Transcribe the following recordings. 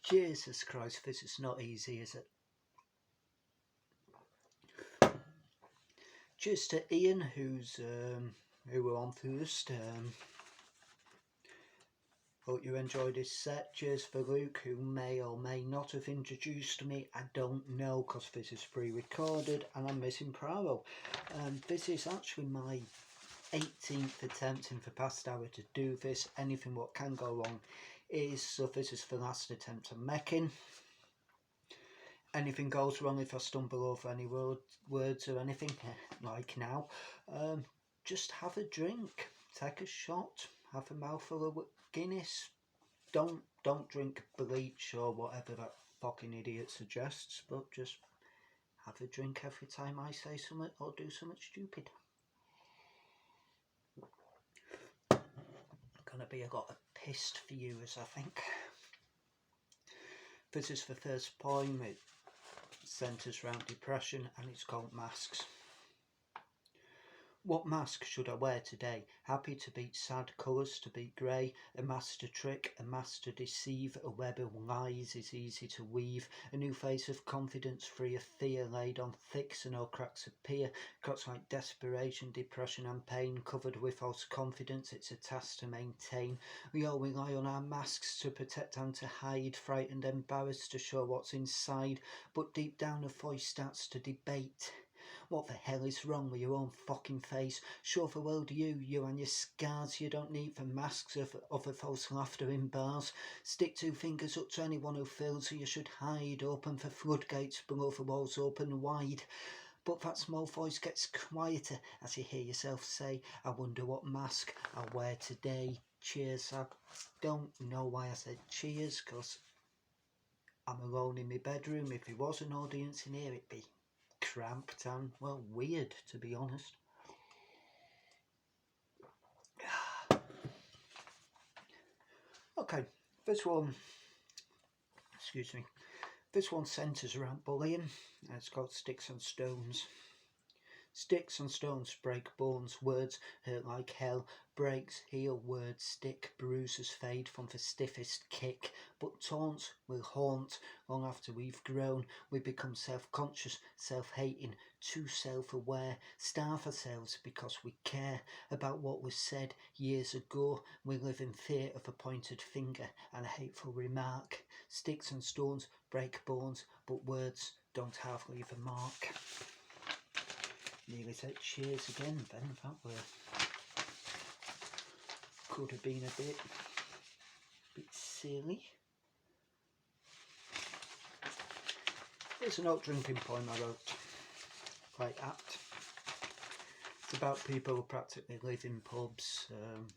Jesus Christ, this is not easy, is it? Cheers to Ian, who were on first. Hope you enjoyed this set. Cheers for Luke, who may or may not have introduced me. I don't know, because this is pre-recorded, and I'm missing Praro. This is actually my 18th attempt in the past hour to do this. Anything what can go wrong is, so this is the last attempt I'm making. Anything goes wrong if I stumble over any words or anything, like now, just have a drink, take a shot, have a mouthful of Guinness. Don't drink bleach or whatever that fucking idiot suggests, but just have a drink every time I say something or do something stupid. Gonna be a lot of pissed viewers, I think. This is the first poem. It centres around depression and it's called Masks. What mask should I wear today? Happy to beat sad, colours to beat grey, a master trick, a master deceive, a web of lies is easy to weave, a new face of confidence free of fear laid on thick so no cracks appear, cracks like desperation, depression and pain, covered with false confidence, it's a task to maintain. We all rely on our masks to protect and to hide, frightened, embarrassed to show what's inside, but deep down a voice starts to debate. What the hell is wrong with your own fucking face? Show the world you and your scars. You don't need the masks of other false laughter in bars. Stick two fingers up to anyone who feels you should hide. Open the floodgates below the walls open wide. But that small voice gets quieter as you hear yourself say, I wonder what mask I'll wear today. Cheers. I don't know why I said cheers, because I'm alone in my bedroom. If there was an audience in here, it'd be cramped and, well, weird, to be honest. Okay, this one, excuse me, this one centres around bullying, and it's called Sticks and Stones. Sticks and stones break bones, words hurt like hell, breaks heal, words stick, bruises fade from the stiffest kick, but taunts will haunt long after we've grown. We become self-conscious, self-hating, too self-aware, starve ourselves because we care about what was said years ago. We live in fear of a pointed finger and a hateful remark. Sticks and stones break bones, but words don't half leave a mark. Nearly said cheers again then, that were could have been a bit silly. Here's an old drinking poem I wrote, quite apt. It's about people who practically live in pubs,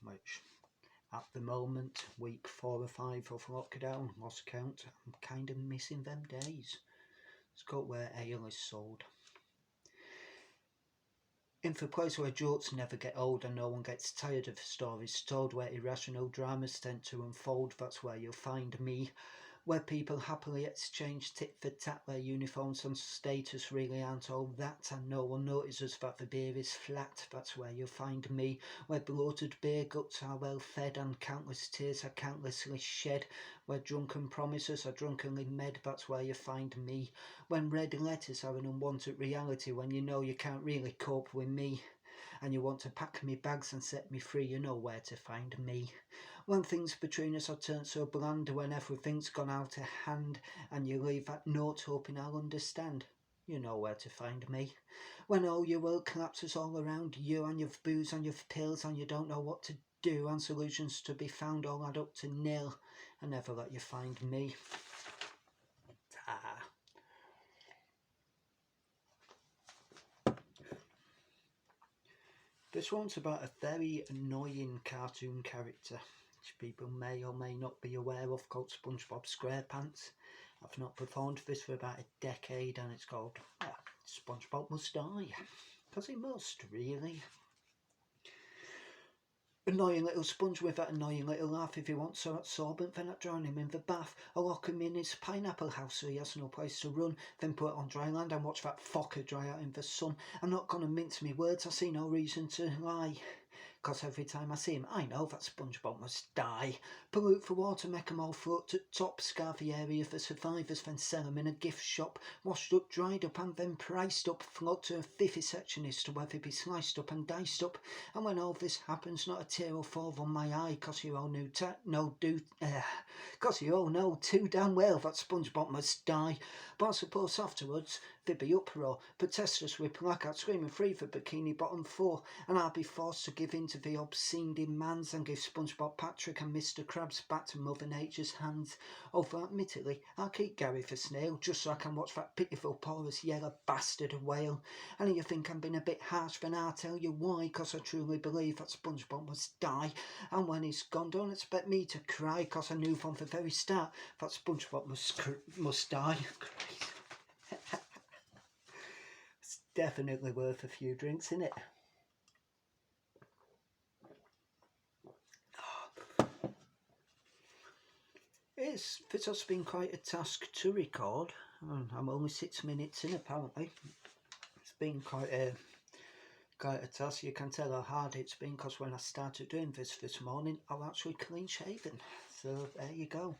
which at the moment, week 4 or 5 of lockdown, lost count, I'm kind of missing them days. It's called Where Ale is Sold. In the place where jokes never get old and no one gets tired of stories told, where irrational dramas tend to unfold, that's where you'll find me. Where people happily exchange tit for tat, where uniforms and status really aren't all that, and no one notices that the beer is flat, that's where you'll find me. Where bloated beer guts are well fed and countless tears are countlessly shed, where drunken promises are drunkenly made, that's where you find me. When red letters are an unwanted reality, when you know you can't really cope with me, and you want to pack me bags and set me free, you know where to find me. When things between us are turned so bland, when everything's gone out of hand, and you leave that note hoping I'll understand, you know where to find me. When all your world collapses all around you, and you've booze and you've pills, and you don't know what to do, and solutions to be found all add up to nil, I never let you find me. This one's about a very annoying cartoon character, which people may or may not be aware of, called SpongeBob SquarePants. I've not performed this for about a decade, and it's called SpongeBob Must Die. Because he must, really. Annoying little sponge with that annoying little laugh. If he wants so absorbent, then I drown him in the bath. I lock him in his pineapple house so he has no place to run. Then put it on dry land and watch that fucker dry out in the sun. I'm not gonna mince me words, I see no reason to lie. 'cause every time I see him, I know that SpongeBob must die. Pollute for water, make 'em all float at top, scarve the area for survivors, then sell 'em in a gift shop, washed up, dried up, and then priced up, float to a vivisectionist to whether be sliced up and diced up. And when all this happens, not a tear will fall on my eye, 'cause you all cause you all know too damn well that SpongeBob must die. But I suppose afterwards there'd be uproar, protesters with placards screaming free for Bikini Bottom 4, and I'll be forced to give in to the obscene demands and give SpongeBob, Patrick and Mr Krabs back to Mother Nature's hands. Although admittedly I'll keep Gary for Snail, just so I can watch that pitiful porous yellow bastard wail. And you think I'm being a bit harsh, then I'll tell you why, 'cause I truly believe that SpongeBob must die. And when he's gone, don't expect me to cry, 'cause I knew from the very start that SpongeBob must die. It's definitely worth a few drinks, isn't it? This has been quite a task to record. I'm only 6 minutes in apparently. It's been quite a task. You can tell how hard it's been, because when I started doing this morning, I was actually clean shaven. So there you go.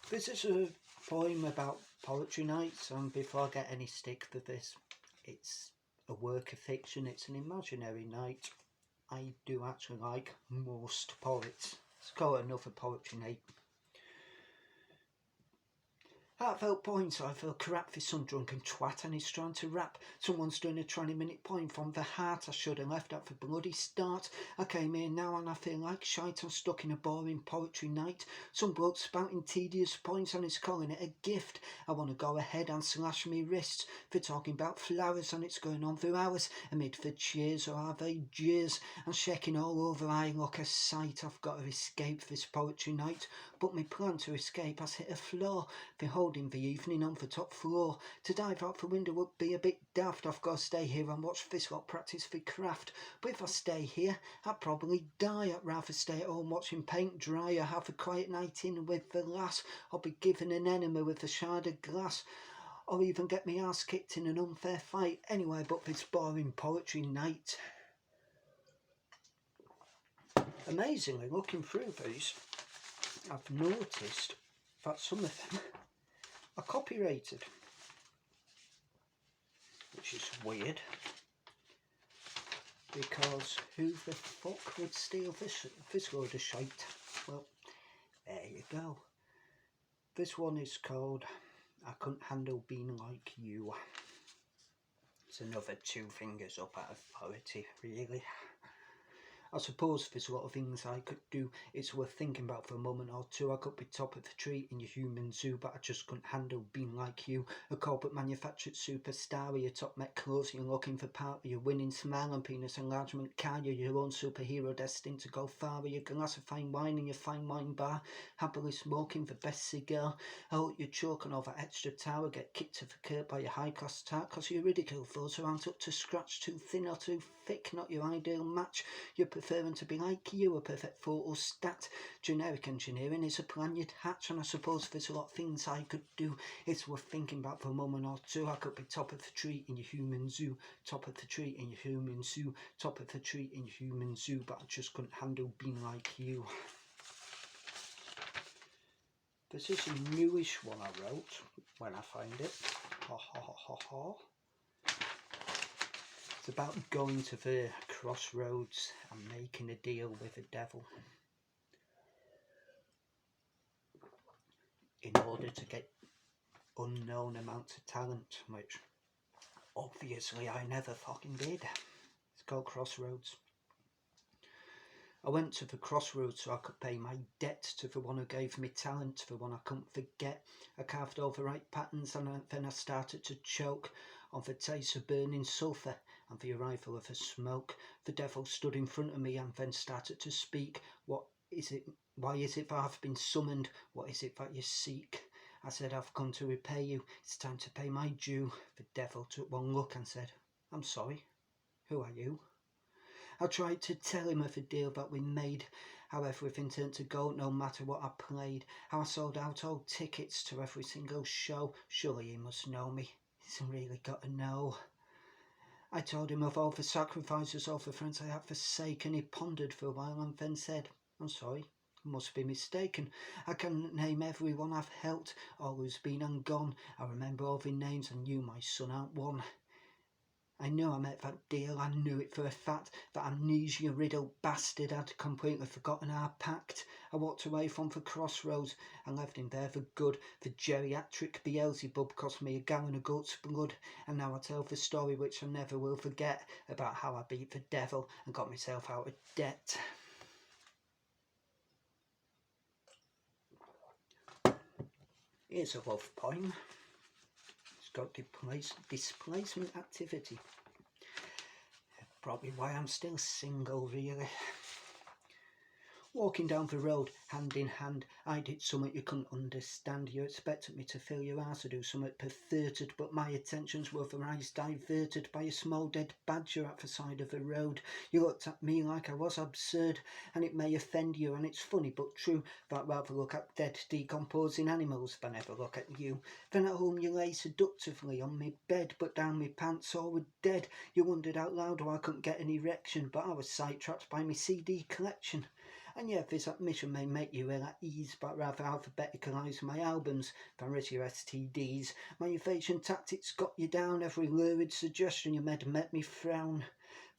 This is a poem about poetry nights, and before I get any stick for this, it's a work of fiction. It's an imaginary night. I do actually like most poets. Let's call it another poetry night. Heartfelt poem, so I feel crap for some drunken twat and he's trying to rap. Someone's doing a 20-minute poem from the heart. I should have left at the bloody start. I came here now and I feel like shite. I'm stuck in a boring poetry night. Some bloke spouting tedious points and he's calling it a gift. I want to go ahead and slash me wrists for talking about flowers, and it's going on for hours amid the cheers, or are they jeers? And shaking all over, I look a sight. I've got to escape this poetry night, but my plan to escape has hit a flaw. Beholding the evening on the top floor, to dive out the window would be a bit daft. I've got to stay here and watch this lot practice the craft. But if I stay here, I'd probably die. I'd rather stay at home watching paint dry, or have a quiet night in with the lass, or be given an enema with a shard of glass, or even get my ass kicked in an unfair fight. Anyway, but this boring poetry night. Amazingly, looking through these, I've noticed that some of them are copyrighted, which is weird, because who the fuck would steal this load of shite? Well, there you go. This one is called I Couldn't Handle Being Like You. It's another 2 fingers up out of poetry, really. I suppose there's a lot of things I could do. It's worth thinking about for a moment or two. I could be top of the tree in your human zoo, but I just couldn't handle being like you. A corporate manufactured superstar with your top met clothes, you're looking for part of your winning smile and penis enlargement car. You're your own superhero destined to go far with your glass of fine wine in your fine wine bar, happily smoking the best cigar. I hope you choke on all that extra tower, get kicked to the curb by your high-class tart, cause you ridicule those who aren't up to scratch, too thin or too thick, not your ideal match. You're preferring to be like you, a perfect photo stat. Generic engineering is a plan you'd hatch, and I suppose there's a lot of things I could do. It's worth thinking about for a moment or two. I could be top of the tree in your human zoo, top of the tree in your human zoo, top of the tree in your human zoo, but I just couldn't handle being like you. This is a newish one I wrote when I find it. Ha ha ha ha ha. It's about going to the crossroads and making a deal with the devil in order to get unknown amounts of talent, which obviously I never fucking did. It's called Crossroads. I went to the crossroads so I could pay my debt to the one who gave me talent, the one I couldn't forget. I carved all the right patterns and then I started to choke on the taste of burning sulphur and the arrival of the smoke. The devil stood in front of me and then started to speak. What is it? Why is it that I've been summoned? What is it that you seek? I said, I've come to repay you. It's time to pay my due. The devil took one look and said, I'm sorry. Who are you? I tried to tell him of the deal that we made, how everything turned to gold no matter what I played, how I sold out all tickets to every single show. Surely he must know me. He's really got to know. I told him of all the sacrifices, all the friends I had forsaken. He pondered for a while and then said, I'm sorry, I must be mistaken. I can name everyone I've helped, all who's been and gone. I remember all the names and knew my son out one. I knew I met that deal, I knew it for a fact. That amnesia-riddled bastard had completely forgotten our pact. I walked away from the Crossroads and left him there for good. The geriatric Beelzebub cost me a gallon of goat's blood. And now I tell the story which I never will forget, about how I beat the devil and got myself out of debt. Here's a love poem. It's got displacement activity. Probably why I'm still single, really. Walking down the road, hand in hand, I did something you couldn't understand. You expected me to fill your house or do something perverted, but my attentions were for eyes diverted by a small dead badger at the side of the road. You looked at me like I was absurd, and it may offend you, and it's funny but true, that I'd rather look at dead, decomposing animals than ever look at you. Then at home you lay seductively on me bed, but down me pants all were dead. You wondered out loud why I couldn't get an erection, but I was sidetracked by my CD collection. And yet this admission may make you ill at ease, but rather alphabeticalise my albums than risk your STDs. My evasion tactics got you down, every lurid suggestion you made me frown.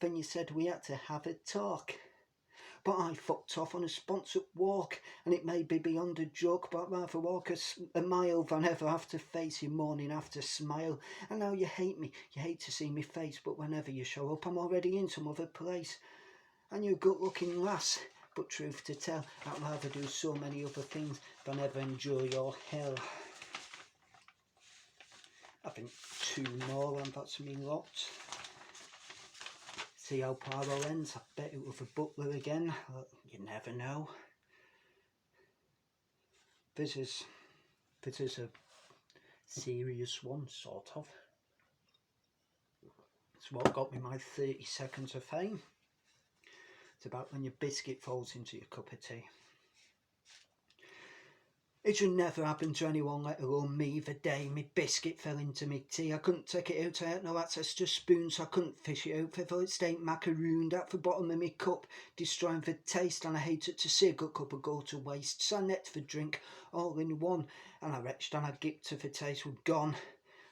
Then you said we had to have a talk. But I fucked off on a sponsored walk, and it may be beyond a joke, but I'd rather walk a mile than ever have to face your morning after smile. And now you hate me, you hate to see me face, but whenever you show up I'm already in some other place. And you're a good looking lass, but truth to tell, I'd rather do so many other things than ever enjoy your hell. I think 2 more and that's me lot. See how Poirot ends. I bet it was a butler again. You never know. This is a serious one, sort of. It's what got me my 30 seconds of fame. It's about when your biscuit falls into your cup of tea. It should never happen to anyone, let alone me. The day me biscuit fell into me tea, I couldn't take it out, I had no access to spoons, so I couldn't fish it out, for it stayed macarooned at the bottom of me cup, destroying the taste, and I hated to see a good cup of go to waste, so I necked the drink all in one, and I retched and I gipped to the taste was gone.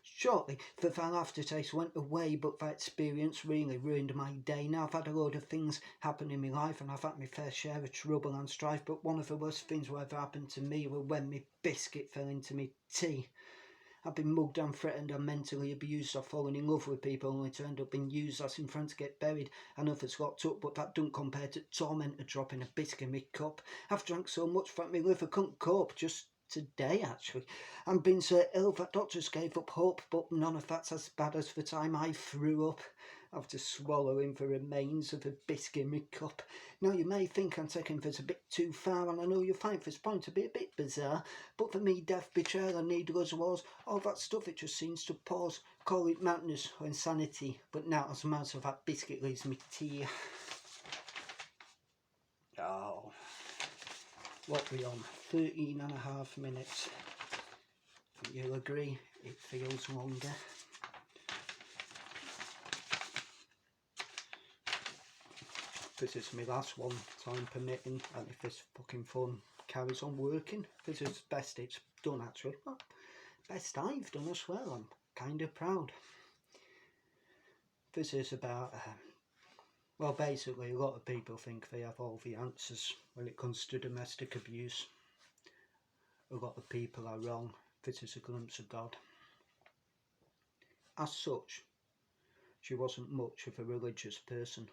Shortly, the foul aftertaste went away, but that experience really ruined my day. Now I've had a load of things happen in my life, and I've had my fair share of trouble and strife, but one of the worst things that ever happened to me was when my biscuit fell into me tea. I've been mugged and threatened and mentally abused. I've fallen in love with people only to end up being used as in front to get buried, and others locked up, but that don't compare to torment of dropping a biscuit in my cup. I've drank so much that my liver couldn't cope, just today actually. I'm been so ill that doctors gave up hope, but none of that's as bad as the time I threw up after swallowing the remains of a biscuit in my cup. Now you may think I'm taking this a bit too far, and I know you'll find this point to be a bit bizarre, but for me death, betrayal and needless wars, all that stuff, it just seems to pause. Call it madness or insanity, but now as a matter of that biscuit leaves me tea. Oh, what we on? 13.5 minutes. You'll agree, it feels longer. This is my last one, time permitting, and if this fucking fun carries on working, this is best it's done actually. Well, best I've done as well, I'm kind of proud. This is about, well basically a lot of people think they have all the answers when it comes to domestic abuse. A lot of people are wrong. This is a glimpse of God. As such, she wasn't much of a religious person,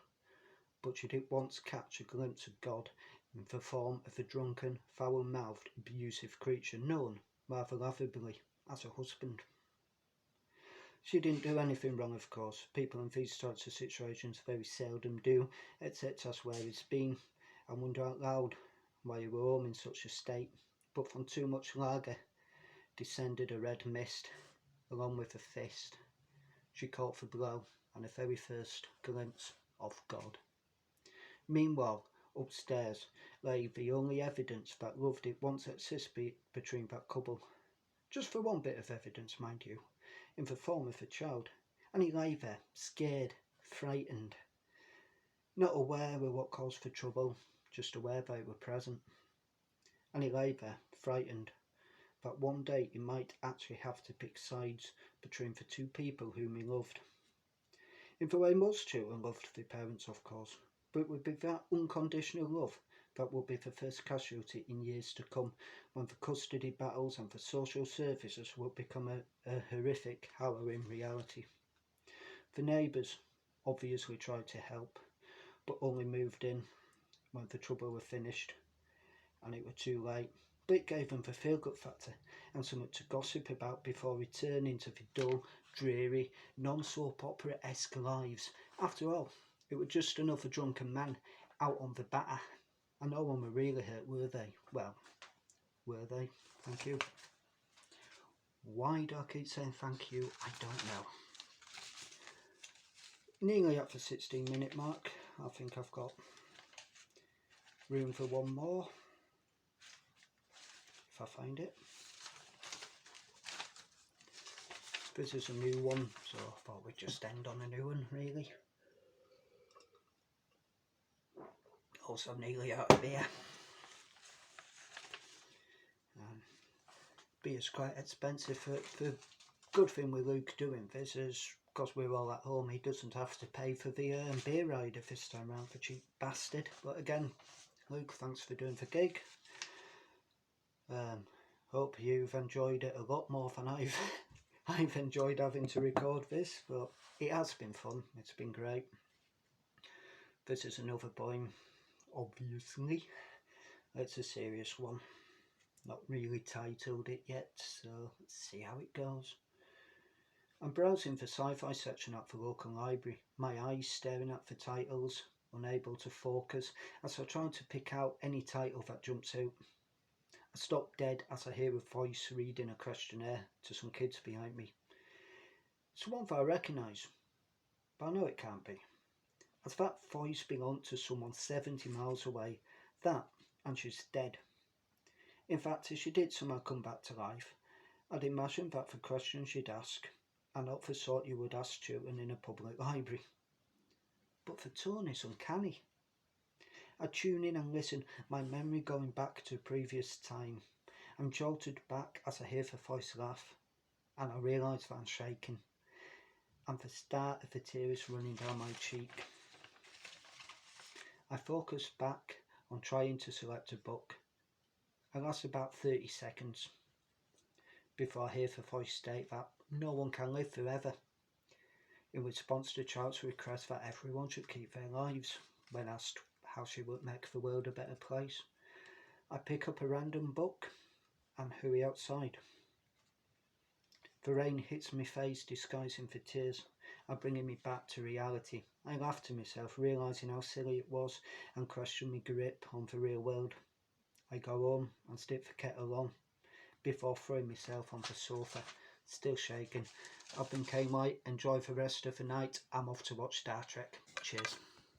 but she did once catch a glimpse of God in the form of a drunken, foul-mouthed, abusive creature known, rather laughably, as a husband. She didn't do anything wrong, of course. People in these sorts of situations very seldom do, except that's where it's been, and wonder out loud why you were home in such a state. But from too much lager descended a red mist, along with a fist. She caught the blow, and the very first glimpse of God. Meanwhile, upstairs lay the only evidence that love did once exist between that couple. Just for one bit of evidence, mind you, in the form of a child. and he lay there, scared, frightened, not aware of what caused for trouble, just aware they were present. And he lay there, frightened, that one day he might actually have to pick sides between the two people whom he loved. In the way most children loved their parents, of course, but it would be that unconditional love that would be the first casualty in years to come, when the custody battles and the social services would become a horrific, harrowing reality. The neighbours obviously tried to help, but only moved in when the trouble was finished, and it was too late. But it gave them the feel-good factor and something to gossip about before returning to the dull, dreary, non-soap opera-esque lives. After all, it was just another drunken man out on the batter, and no one were really hurt, were they? Well, were they? Thank you. Why do I keep saying thank you? I don't know. Nearly at the 16-minute mark. I think I've got room for one more, if I find it. This is a new one, so I thought we'd just end on a new one, really. Also nearly out of beer. Beer's quite expensive. The good thing with Luke doing this is, because we're all at home, he doesn't have to pay for the beer rider this time round, the cheap bastard. But again, Luke, thanks for doing the gig. Hope you've enjoyed it a lot more than I've enjoyed having to record this, but it has been fun. It's been great. This is another poem, obviously. It's a serious one. Not really titled it yet, so let's see how it goes. I'm browsing the sci-fi section at the local library, my eyes staring at the titles, unable to focus as I try to pick out any title that jumps out. I stop dead as I hear a voice reading a questionnaire to some kids behind me. It's one that I recognise, but I know it can't be, as that voice belonged to someone 70 miles away, and she's dead. In fact, if she did somehow come back to life, I'd imagine that the questions she'd ask are not the sort you would ask children in a public library. But the tone is uncanny. I tune in and listen, my memory going back to a previous time. I'm jolted back as I hear the voice laugh, and I realise that I'm shaking, and the start of the tears running down my cheek. I focus back on trying to select a book. I last about 30 seconds before I hear the voice state that no one can live forever, in response to Child's request that everyone should keep their lives. When asked how she would make the world a better place, I pick up a random book and hurry outside. The rain hits my face, disguising the tears and bringing me back to reality. I laugh to myself, realising how silly it was, and question my grip on the real world. I go home and stick the kettle on before throwing myself on the sofa, still shaking. I've been K-Mite. Enjoy the rest of the night. I'm off to watch Star Trek. Cheers.